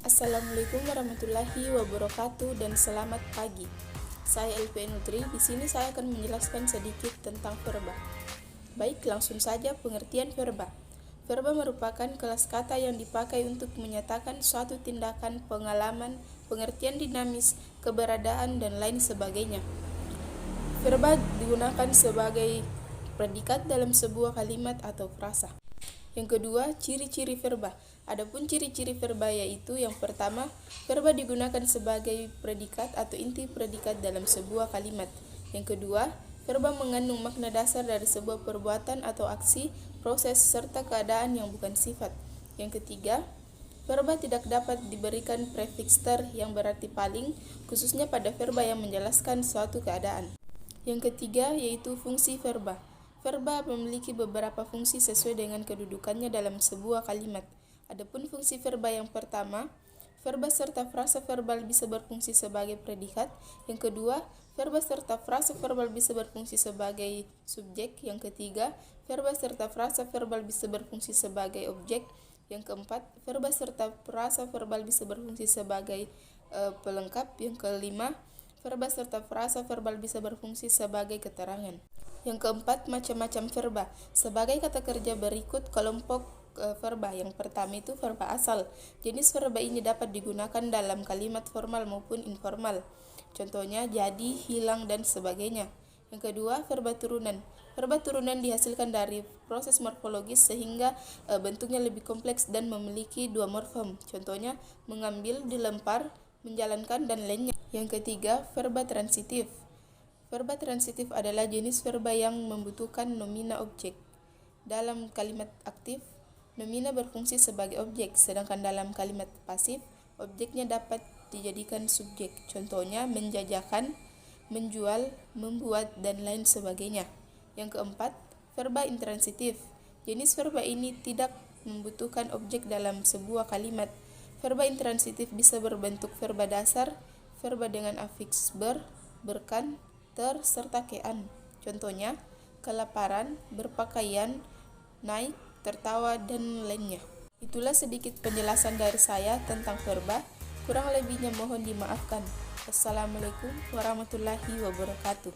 Assalamualaikum warahmatullahi wabarakatuh dan selamat pagi. Saya LP Nutri. Di sini saya akan menjelaskan sedikit tentang verba. Baik, langsung saja pengertian verba. Verba merupakan kelas kata yang dipakai untuk menyatakan suatu tindakan, pengalaman, pengertian dinamis, keberadaan, dan lain sebagainya. Verba digunakan sebagai predikat dalam sebuah kalimat atau frasa. Yang kedua, ciri-ciri verba. Adapun ciri-ciri verba yaitu yang pertama, verba digunakan sebagai predikat atau inti predikat dalam sebuah kalimat. Yang kedua, verba mengandung makna dasar dari sebuah perbuatan atau aksi, proses, serta keadaan yang bukan sifat. Yang ketiga, verba tidak dapat diberikan prefiks ter yang berarti paling, khususnya pada verba yang menjelaskan suatu keadaan. Yang ketiga yaitu fungsi verba. Verba memiliki beberapa fungsi sesuai dengan kedudukannya dalam sebuah kalimat. Adapun fungsi verba yang pertama, verba serta frasa verbal bisa berfungsi sebagai predikat. Yang kedua, verba serta frasa verbal bisa berfungsi sebagai subjek. Yang ketiga, verba serta frasa verbal bisa berfungsi sebagai objek. Yang keempat, verba serta frasa verbal bisa berfungsi sebagai pelengkap. Yang kelima, verba serta frasa verbal bisa berfungsi sebagai keterangan. Yang keempat, macam-macam verba. Sebagai kata kerja berikut kelompok verba. Yang pertama itu verba asal. Jenis verba ini dapat digunakan dalam kalimat formal maupun informal. Contohnya jadi, hilang, dan sebagainya. Yang kedua, verba turunan. Verba turunan dihasilkan dari proses morfologis sehingga bentuknya lebih kompleks dan memiliki dua morfem. Contohnya mengambil, dilempar, menjalankan, dan lainnya. Yang ketiga, verba transitif. Verba transitif adalah jenis verba yang membutuhkan nomina objek. Dalam kalimat aktif, nomina berfungsi sebagai objek, sedangkan dalam kalimat pasif, objeknya dapat dijadikan subjek. Contohnya menjajakan, menjual, membuat, dan lain sebagainya. Yang keempat, verba intransitif. Jenis verba ini tidak membutuhkan objek dalam sebuah kalimat. Verba intransitif bisa berbentuk verba dasar, verba dengan afiks ber, berkan, ter, serta kean. Contohnya, kelaparan, berpakaian, naik, tertawa, dan lainnya. Itulah sedikit penjelasan dari saya tentang verba. Kurang lebihnya mohon dimaafkan. Assalamualaikum warahmatullahi wabarakatuh.